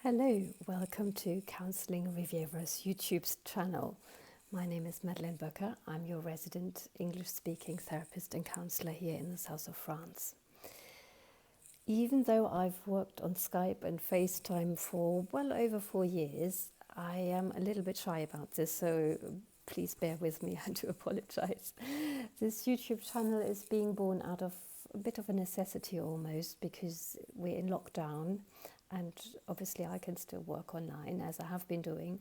Hello, welcome to Counselling Riviera's YouTube channel. My name is Madeleine Böcker. I'm your resident English-speaking therapist and counsellor here in the south of France. Even though I've worked on Skype and FaceTime for well over 4 years, I am a little bit shy about this, so please bear with me. I do apologise. This YouTube channel is being born out of a bit of a necessity almost, because we're in lockdown. And obviously I can still work online as I have been doing,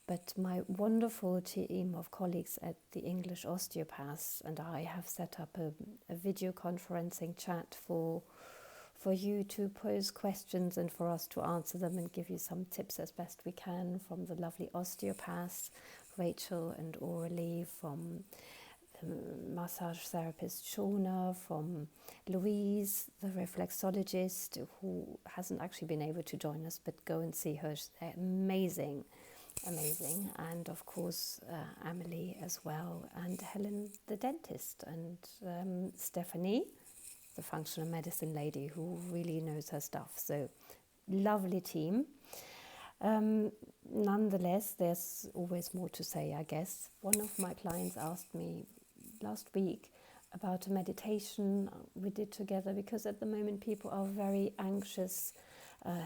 but my wonderful team of colleagues at the English Osteopaths and I have set up a video conferencing chat for you to pose questions and for us to answer them and give you some tips as best we can from the lovely osteopaths, Rachel and Aurelie, from massage therapist Shona, from Louise, the reflexologist, who hasn't actually been able to join us, but go and see her. They're amazing, and of course Amelie as well, and Helen the dentist, and Stephanie, the functional medicine lady, who really knows her stuff. So lovely team. Nonetheless, there's always more to say, I guess. One of my clients asked me last week about a meditation we did together, because at the moment people are very anxious,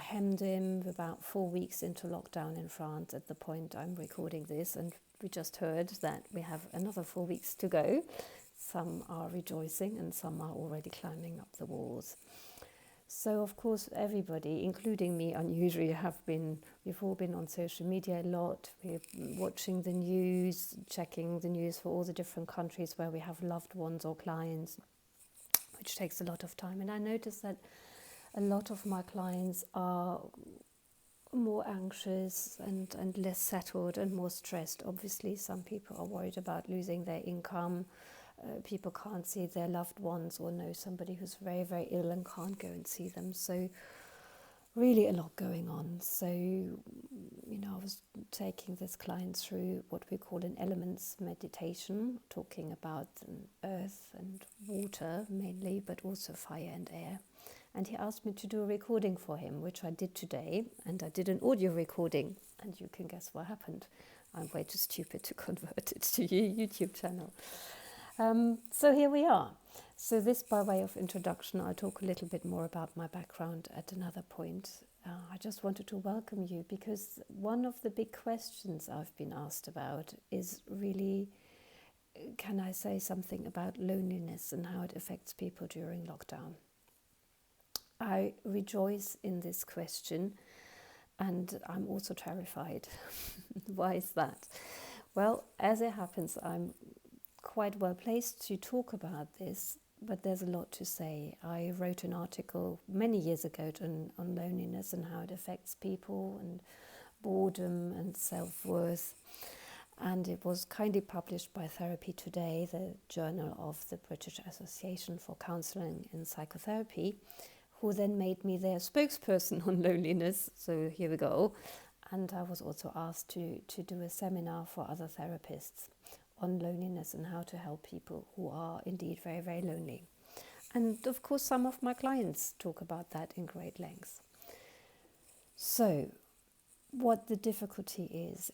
hemmed in, about 4 weeks into lockdown in France at the point I'm recording this, and we just heard that we have another 4 weeks to go. Some are rejoicing and some are already climbing up the walls. So of course everybody, including me, unusually we've all been on social media a lot. We're watching the news, checking the news for all the different countries where we have loved ones or clients, which takes a lot of time. And I noticed that a lot of my clients are more anxious and less settled and more stressed. Obviously some people are worried about losing their income. People can't see their loved ones, or know somebody who's very, very ill and can't go and see them. So really a lot going on. So, I was taking this client through what we call an elements meditation, talking about earth and water mainly, but also fire and air. And he asked me to do a recording for him, which I did today. And I did an audio recording. And you can guess what happened. I'm way too stupid to convert it to your YouTube channel. So here we are. So this, by way of introduction, I'll talk a little bit more about my background at another point. I just wanted to welcome you, because one of the big questions I've been asked about is really, can I say something about loneliness and how it affects people during lockdown? I rejoice in this question, and I'm also terrified. Why is that? Well, as it happens, I'm quite well placed to talk about this, but there's a lot to say. I wrote an article many years ago on loneliness and how it affects people, and boredom and self-worth, and it was kindly published by Therapy Today, the journal of the British Association for Counselling in Psychotherapy, who then made me their spokesperson on loneliness. So here we go. And I was also asked to do a seminar for other therapists on loneliness and how to help people who are indeed very, very lonely. And of course some of my clients talk about that in great length. So what the difficulty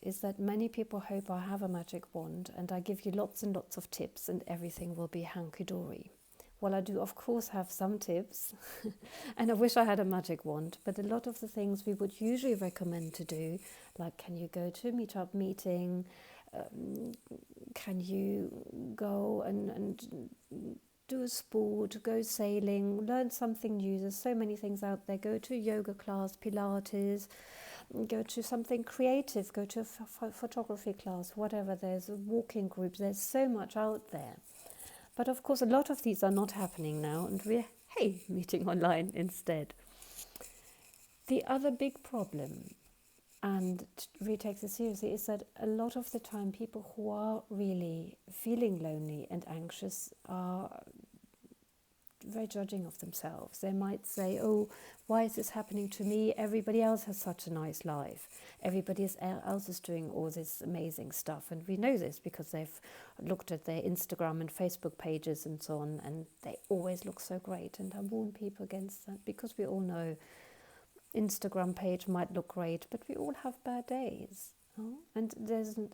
is that many people hope I have a magic wand and I give you lots and lots of tips and everything will be hunky-dory. Well, I do of course have some tips and I wish I had a magic wand, but a lot of the things we would usually recommend to do, like can you go to a meetup meeting, can you go and do a sport, go sailing, learn something new. There's so many things out there. Go to a yoga class, Pilates, go to something creative, go to a photography class, whatever. There's a walking group. There's so much out there. But of course, a lot of these are not happening now, and we're, meeting online instead. The other big problem, and really takes it seriously, is that a lot of the time people who are really feeling lonely and anxious are very judging of themselves. They might say, oh, why is this happening to me? Everybody else has such a nice life. Everybody else is doing all this amazing stuff. And we know this because they've looked at their Instagram and Facebook pages and so on, and they always look so great. And I warn people against that, because we all know Instagram page might look great, but we all have bad days. Oh? And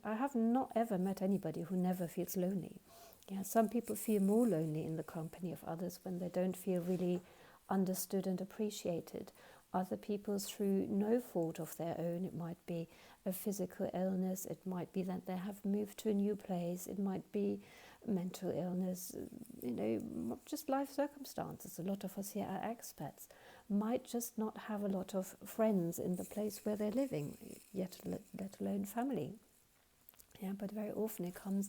I have not ever met anybody who never feels lonely. Yeah, some people feel more lonely in the company of others when they don't feel really understood and appreciated. Other people, through no fault of their own, it might be a physical illness, it might be that they have moved to a new place, it might be mental illness, just life circumstances. A lot of us here are expats, might just not have a lot of friends in the place where they're living, yet let alone family. Yeah, but very often it comes,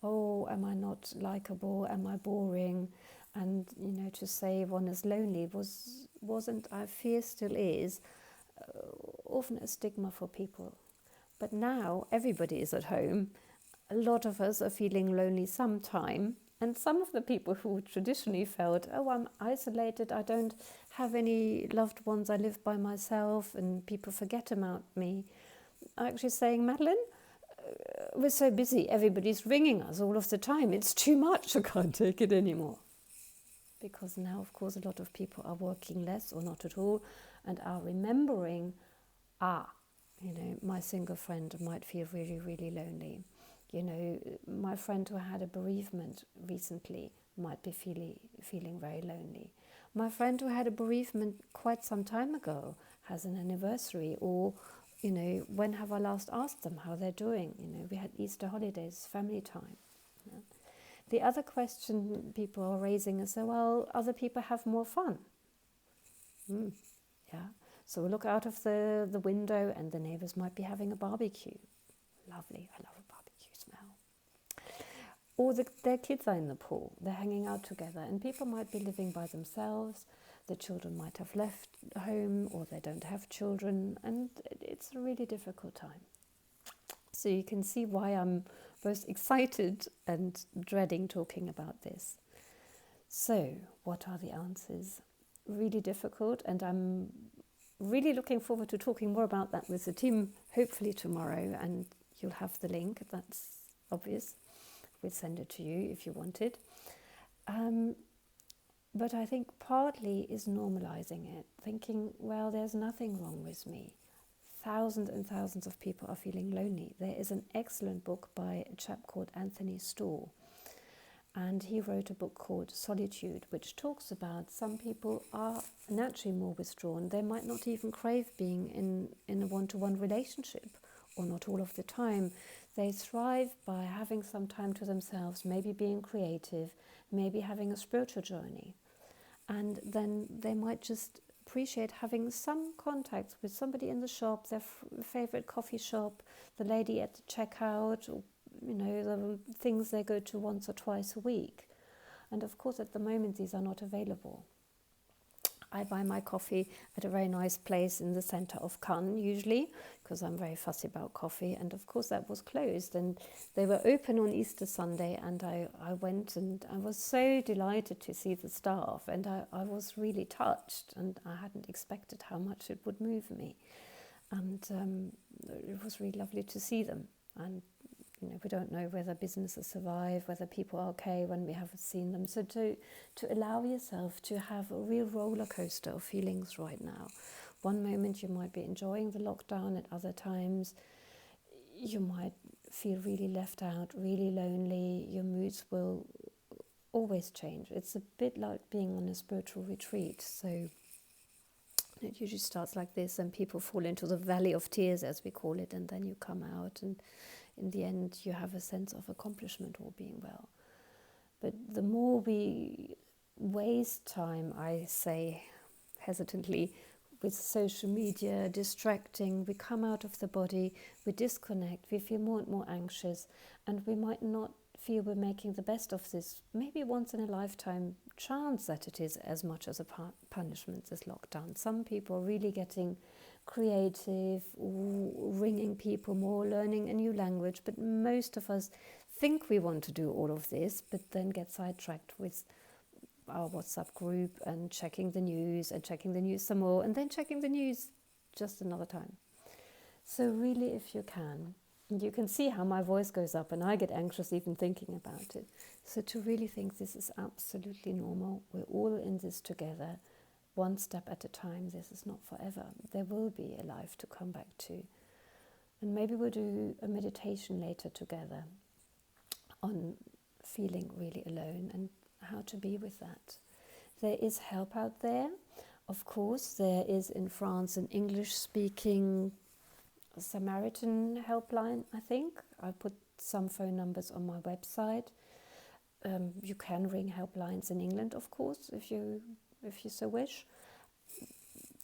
oh, am I not likable? Am I boring? And to say one is lonely wasn't, I fear still is, often a stigma for people. But now everybody is at home. A lot of us are feeling lonely sometime. And some of the people who traditionally felt, oh, I'm isolated, I don't have any loved ones, I live by myself and people forget about me, are actually saying, Madeleine, we're so busy, everybody's ringing us all of the time, it's too much, I can't take it anymore. Because now, of course, a lot of people are working less or not at all and are remembering, my single friend might feel really, really lonely. My friend who had a bereavement recently might be feeling very lonely. My friend who had a bereavement quite some time ago has an anniversary, or, when have I last asked them how they're doing? We had Easter holidays, family time. Yeah. The other question people are raising is, well, other people have more fun. Yeah. So we look out of the window and the neighbors might be having a barbecue. Lovely, I love a barbecue smell. Or their kids are in the pool, they're hanging out together, and people might be living by themselves. The children might have left home, or they don't have children, and it's a really difficult time. So you can see why I'm both excited and dreading talking about this. So what are the answers? Really difficult, and I'm really looking forward to talking more about that with the team, hopefully tomorrow, and you'll have the link, that's obvious. We'll send it to you if you want it. But I think partly is normalising it, thinking, well, there's nothing wrong with me. Thousands and thousands of people are feeling lonely. There is an excellent book by a chap called Anthony Storr, and he wrote a book called Solitude, which talks about some people are naturally more withdrawn. They might not even crave being in a one-to-one relationship, or not all of the time. They thrive by having some time to themselves, maybe being creative, maybe having a spiritual journey. And then they might just appreciate having some contact with somebody in the shop, their favorite coffee shop, the lady at the checkout, or the things they go to once or twice a week. And of course, at the moment, these are not available. I buy my coffee at a very nice place in the center of Cannes, usually, because I'm very fussy about coffee. And of course, that was closed. And they were open on Easter Sunday, and I went, and I was so delighted to see the staff. And I was really touched, and I hadn't expected how much it would move me. And it was really lovely to see them. And we don't know whether businesses survive, whether people are okay when we haven't seen them. So to allow yourself to have a real roller coaster of feelings right now. One moment you might be enjoying the lockdown, at other times you might feel really left out, really lonely. Your moods will always change. It's a bit like being on a spiritual retreat. So it usually starts like this, and people fall into the valley of tears, as we call it, and then you come out, and in the end, you have a sense of accomplishment or being well. But the more we waste time, I say hesitantly, with social media, distracting, we come out of the body, we disconnect, we feel more and more anxious, and we might not feel we're making the best of this, maybe once in a lifetime chance that it is as much as a punishment, this lockdown. Some people are really getting creative, ringing people more, learning a new language, but most of us think we want to do all of this, but then get sidetracked with our WhatsApp group and checking the news some more, and then checking the news just another time. So really, if you can see how my voice goes up and I get anxious even thinking about it. So to really think this is absolutely normal, we're all in this together, one step at a time. This is not forever. There will be a life to come back to. And maybe we'll do a meditation later together on feeling really alone and how to be with that. There is help out there. Of course, there is in France an English-speaking Samaritan helpline, I think. I put some phone numbers on my website. You can ring helplines in England, of course, if you so wish.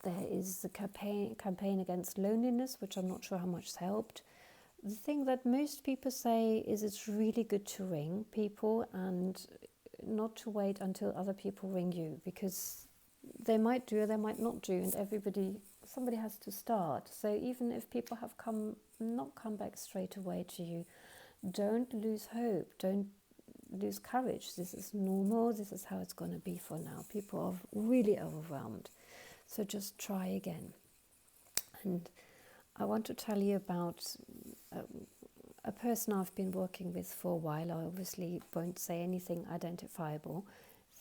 There is the campaign against loneliness, which I'm not sure how much has helped. The thing that most people say is it's really good to ring people and not to wait until other people ring you, because they might do or they might not do, and somebody has to start. So even if people have not come back straight away to you, don't lose hope, don't lose courage. This is normal, this is how it's going to be for now. People are really overwhelmed. So just try again. And I want to tell you about a person I've been working with for a while. I obviously won't say anything identifiable.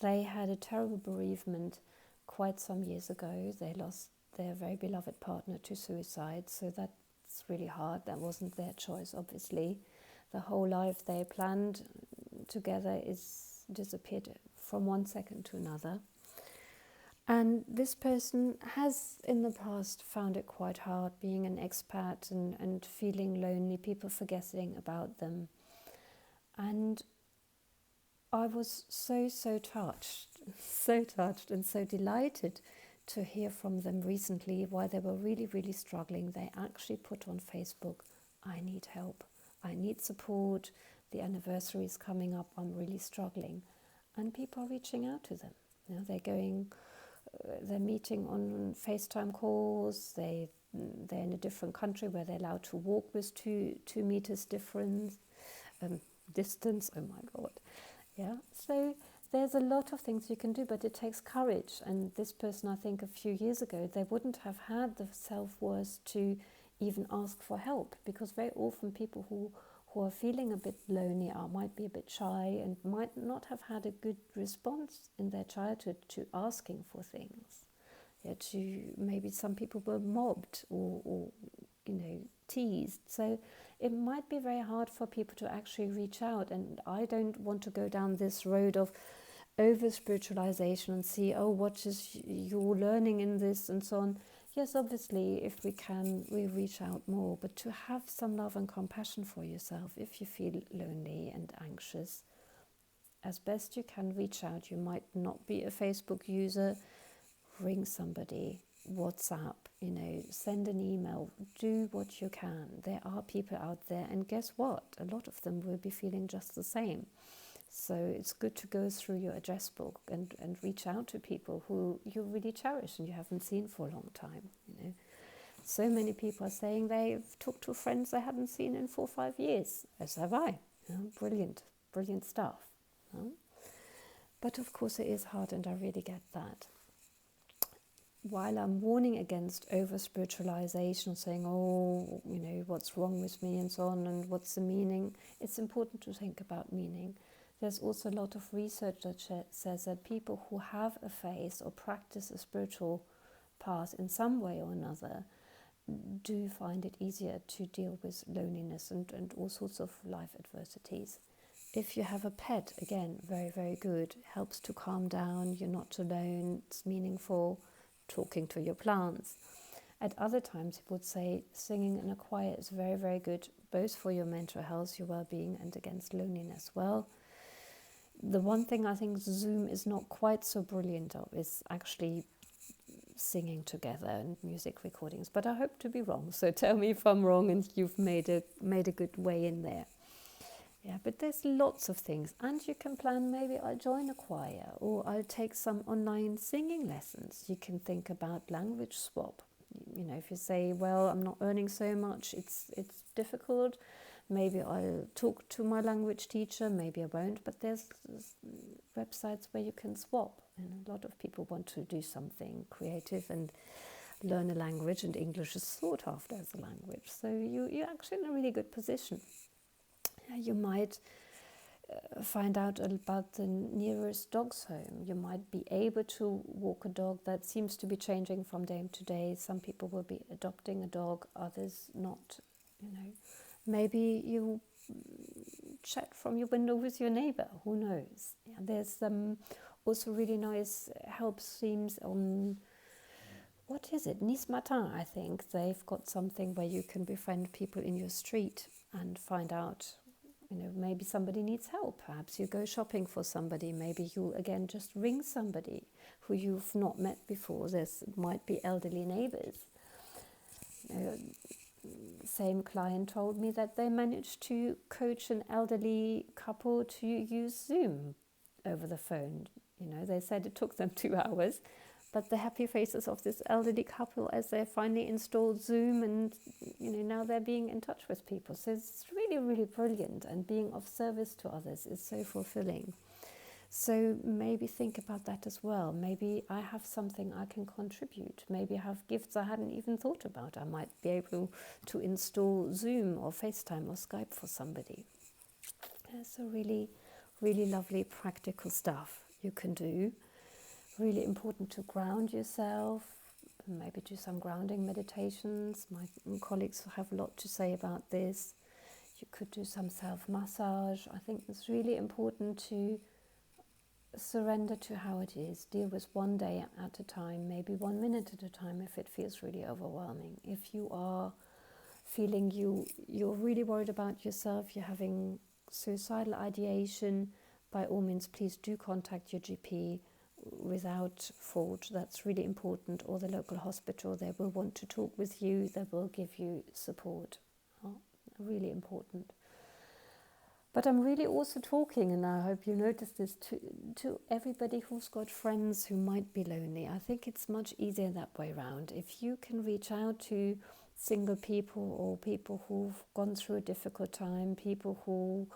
They had a terrible bereavement quite some years ago. They lost their very beloved partner to suicide, so that's really hard. That wasn't their choice, obviously. The whole life they planned together is disappeared from one second to another. And this person has in the past found it quite hard being an expat and feeling lonely, people forgetting about them. And I was so touched and so delighted to hear from them recently why they were really struggling. They actually put on Facebook, I need help, I need support, the anniversary is coming up, I'm really struggling. And people are reaching out to them. You know, they're meeting on FaceTime calls, they're in a different country where they're allowed to walk with 2 meters distance, oh my God. Yeah, so there's a lot of things you can do, but it takes courage. And this person, I think a few years ago, they wouldn't have had the self-worth to even ask for help, because very often people who are feeling a bit lonely might be a bit shy and might not have had a good response in their childhood to asking for things. Yeah, maybe some people were mobbed or teased. So it might be very hard for people to actually reach out. And I don't want to go down this road of over-spiritualization and see, what is your learning in this and so on. Yes, obviously, if we can, we reach out more, but to have some love and compassion for yourself if you feel lonely and anxious, as best you can reach out. You might not be a Facebook user, ring somebody, WhatsApp, send an email, do what you can. There are people out there, and guess what? A lot of them will be feeling just the same. So it's good to go through your address book and reach out to people who you really cherish and you haven't seen for a long time. So many people are saying they've talked to friends they haven't seen in 4 or 5 years, as have I. Brilliant stuff. But of course it is hard, and I really get that. While I'm warning against over-spiritualization, saying, what's wrong with me and so on, and what's the meaning, it's important to think about meaning. There's also a lot of research that says that people who have a faith or practice a spiritual path in some way or another do find it easier to deal with loneliness and all sorts of life adversities. If you have a pet, again, very, very good. Helps to calm down, you're not alone, it's meaningful. Talking to your plants. At other times, you would say singing in a choir is very, very good, both for your mental health, your well-being, and against loneliness. Well, the one thing I think Zoom is not quite so brilliant of is actually singing together and music recordings. But I hope to be wrong, so tell me if I'm wrong and you've made a good way in there. Yeah, but there's lots of things, and you can plan, maybe I'll join a choir or I'll take some online singing lessons. You can think about language swap. If you say, well, I'm not earning so much, it's difficult, maybe I'll talk to my language teacher, maybe I won't, but there's websites where you can swap. And a lot of people want to do something creative and learn a language, and English is sought after as a language. So you're actually in a really good position. You might find out about the nearest dog's home. You might be able to walk a dog. That seems to be changing from day to day. Some people will be adopting a dog, others not. Maybe you chat from your window with your neighbor. Who knows? Yeah, there's also really nice help schemes on, what is it, Nice Matin, I think. They've got something where you can befriend people in your street and find out, maybe somebody needs help. Perhaps you go shopping for somebody. Maybe you, again, just ring somebody who you've not met before. Might be elderly neighbors. Same client told me that they managed to coach an elderly couple to use Zoom over the phone. They said it took them 2 hours, but the happy faces of this elderly couple as they finally installed Zoom, and now they're being in touch with people. So it's really, really brilliant, and being of service to others is so fulfilling. So maybe think about that as well. Maybe I have something I can contribute. Maybe I have gifts I hadn't even thought about. I might be able to install Zoom or FaceTime or Skype for somebody. So really, really lovely practical stuff you can do. Really important to ground yourself, maybe do some grounding meditations. My colleagues have a lot to say about this. You could do some self-massage. I think it's really important to surrender to how it is. Deal with one day at a time, maybe 1 minute at a time if it feels really overwhelming. If you are feeling you're really worried about yourself, you're having suicidal ideation, by all means, please do contact your GP without fault. That's really important, or the local hospital. They will want to talk with you. They will give you support. Really important. But I'm really also talking, and I hope you notice this, to everybody who's got friends who might be lonely. I think it's much easier that way around. If you can reach out to single people or people who've gone through a difficult time, people who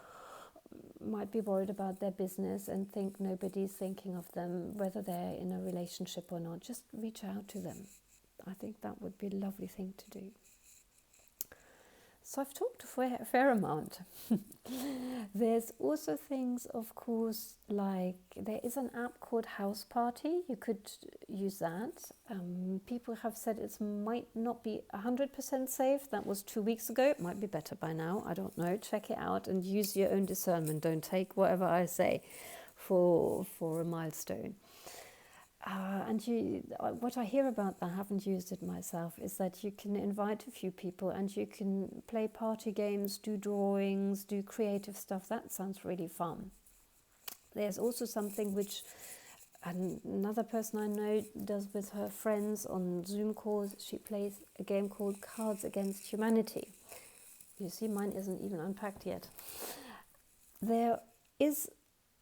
might be worried about their business and think nobody's thinking of them, whether they're in a relationship or not, just reach out to them. I think that would be a lovely thing to do. So I've talked a fair amount. There's also things, of course, like there is an app called House Party. You could use that. People have said it might not be 100% safe. That was 2 weeks ago. It might be better by now. I don't know. Check it out and use your own discernment. Don't take whatever I say for a milestone. What I hear about that, I haven't used it myself, is that you can invite a few people and you can play party games, do drawings, do creative stuff. That sounds really fun. There's also something which another person I know does with her friends on Zoom calls. She plays a game called Cards Against Humanity. You see, mine isn't even unpacked yet. There is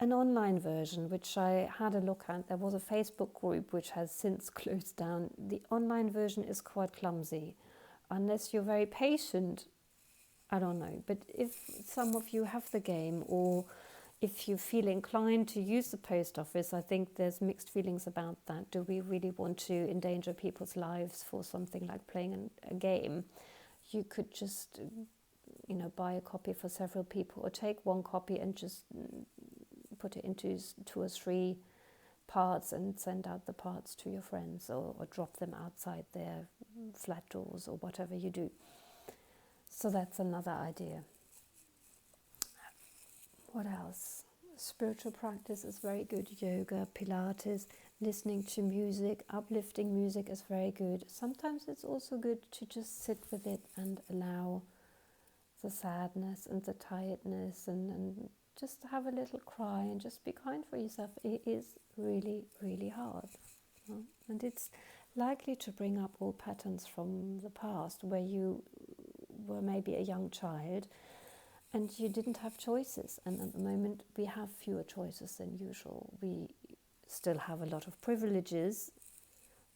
an online version which I had a look at. There was a Facebook group which has since closed down. The online version is quite clumsy. Unless you're very patient, I don't know. But if some of you have the game, or if you feel inclined to use the post office, I think there's mixed feelings about that. Do we really want to endanger people's lives for something like playing a game? You could just, buy a copy for several people, or take one copy and just put it into 2 or 3 parts and send out the parts to your friends, or drop them outside their flat doors, or whatever you do. So that's another idea. What else? Spiritual practice is very good. Yoga, Pilates, listening to music, uplifting music is very good. Sometimes it's also good to just sit with it and allow the sadness and the tiredness and just have a little cry and just be kind for yourself. It is really, really hard. And it's likely to bring up all patterns from the past where you were maybe a young child and you didn't have choices. And at the moment we have fewer choices than usual. We still have a lot of privileges,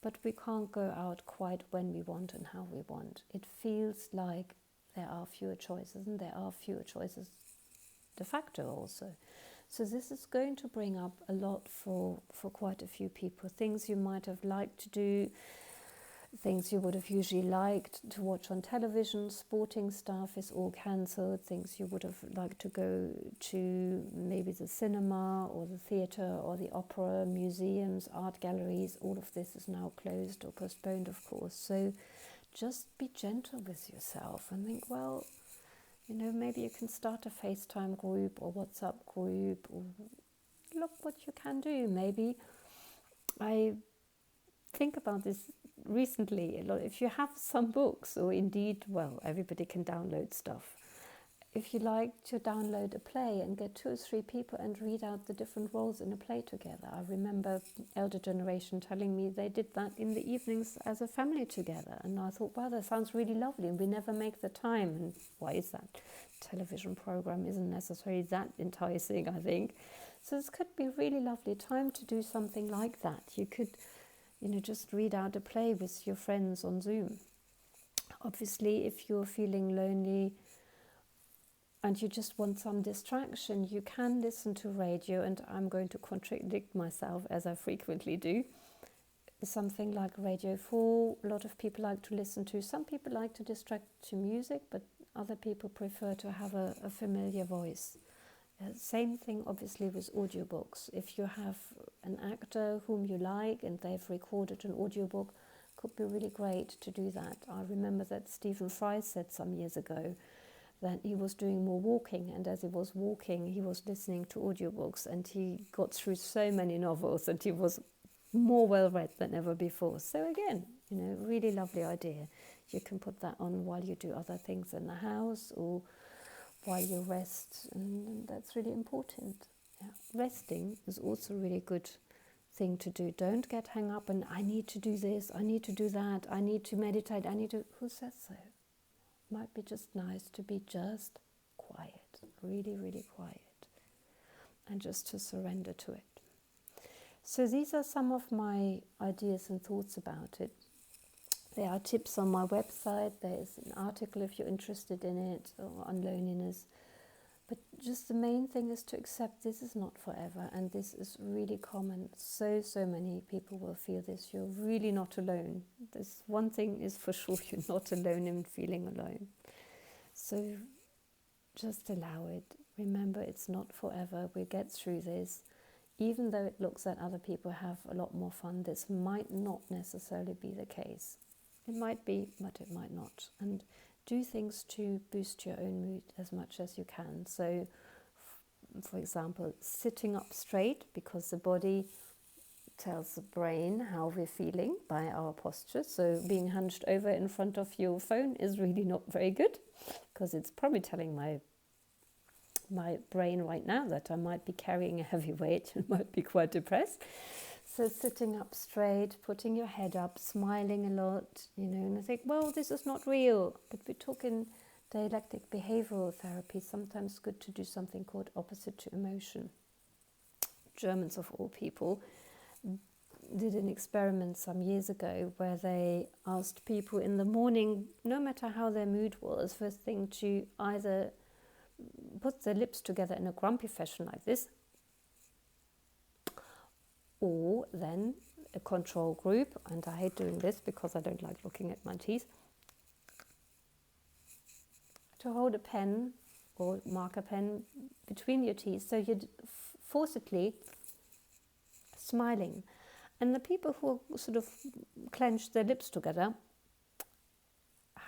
but we can't go out quite when we want and how we want. It feels like there are fewer choices, and there are fewer choices de facto also. So this is going to bring up a lot for quite a few people. Things you might have liked to do Things you would have usually liked to watch on television, sporting stuff is all cancelled. Things you would have liked to go to, maybe the cinema or the theatre or the opera, museums, art galleries, all of this is now closed or postponed, of course. So just be gentle with yourself and think, well, maybe you can start a FaceTime group or WhatsApp group, or look what you can do. Maybe I think about this recently a lot. If you have some books, or indeed, well, everybody can download stuff. If you like to download a play and get 2 or 3 people and read out the different roles in a play together. I remember elder generation telling me they did that in the evenings as a family together. And I thought, wow, that sounds really lovely. And we never make the time. And why is that? Television program isn't necessarily that enticing, I think. So this could be really lovely time to do something like that. You could just read out a play with your friends on Zoom. Obviously, if you're feeling lonely and you just want some distraction, you can listen to radio, and I'm going to contradict myself as I frequently do. Something like Radio 4, a lot of people like to listen to. Some people like to distract to music, but other people prefer to have a familiar voice. Same thing obviously with audiobooks. If you have an actor whom you like and they've recorded an audiobook, could be really great to do that. I remember that Stephen Fry said some years ago that he was doing more walking, and as he was walking he was listening to audiobooks, and he got through so many novels that he was more well read than ever before. So again, really lovely idea. You can put that on while you do other things in the house or while you rest, and that's really important. Yeah. Resting is also a really good thing to do. Don't get hung up and I need to do this, I need to do that, I need to meditate, who says so? It might be just nice to be just quiet, really, really quiet, and just to surrender to it. So these are some of my ideas and thoughts about it. There are tips on my website. There is an article if you're interested in it, on loneliness. But just the main thing is to accept this is not forever, and this is really common. So many people will feel this. You're really not alone. This one thing is for sure, you're not alone in feeling alone. So just allow it. Remember, it's not forever. We'll get through this. Even though it looks that other people have a lot more fun, this might not necessarily be the case. It might be, but it might not. And do things to boost your own mood as much as you can. So, for example, sitting up straight, because the body tells the brain how we're feeling by our posture. So being hunched over in front of your phone is really not very good, because it's probably telling my brain right now that I might be carrying a heavy weight and might be quite depressed. So sitting up straight, putting your head up, smiling a lot, and I think, well, this is not real. But we talk in dialectic behavioral therapy, sometimes good to do something called opposite to emotion. Germans, of all people, did an experiment some years ago where they asked people in the morning, no matter how their mood was, first thing to either put their lips together in a grumpy fashion like this, or then a control group, and I hate doing this because I don't like looking at my teeth, to hold a pen or marker pen between your teeth, so you're forcibly smiling. And the people who sort of clenched their lips together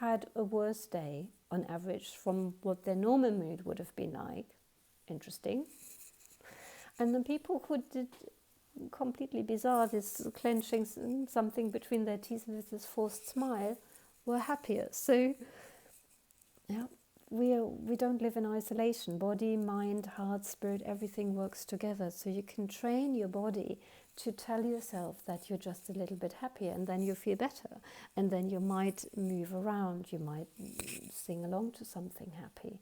had a worse day on average from what their normal mood would have been like. Interesting. And the people who did completely bizarre, this clenching something between their teeth with this forced smile, were happier. So yeah, we don't live in isolation. Body, mind, heart, spirit, everything works together. So you can train your body to tell yourself that you're just a little bit happier, and then you feel better, and then you might move around, you might sing along to something happy.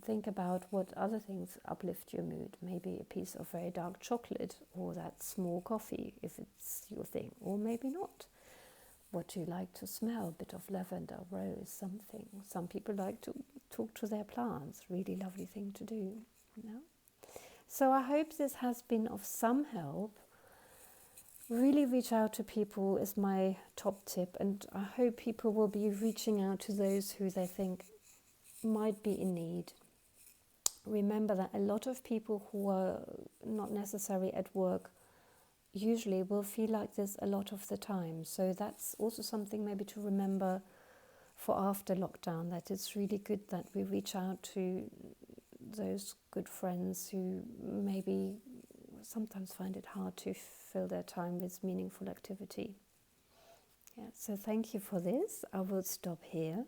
Think about what other things uplift your mood. Maybe a piece of very dark chocolate, or that small coffee if it's your thing, or maybe not. What do you like to smell? A bit of lavender, rose, something. Some people like to talk to their plants. Really lovely thing to do. So I hope this has been of some help. really reach out to people is my top tip, and I hope people will be reaching out to those who they think might be in need. Remember that a lot of people who are not necessarily at work usually will feel like this a lot of the time. So that's also something maybe to remember for after lockdown, that it's really good that we reach out to those good friends who maybe sometimes find it hard to fill their time with meaningful activity. Yeah, so thank you for this. I will stop here.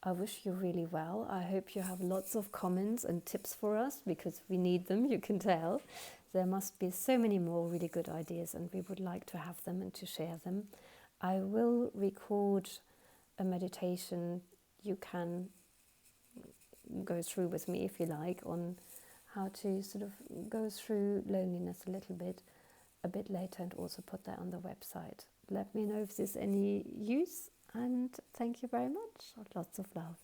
I wish you really well. I hope you have lots of comments and tips for us, because we need them, you can tell. There must be so many more really good ideas, and we would like to have them and to share them. I will record a meditation you can go through with me if you like, on how to sort of go through loneliness a bit later, and also put that on the website. Let me know if there's any use, and thank you very much. Lots of love.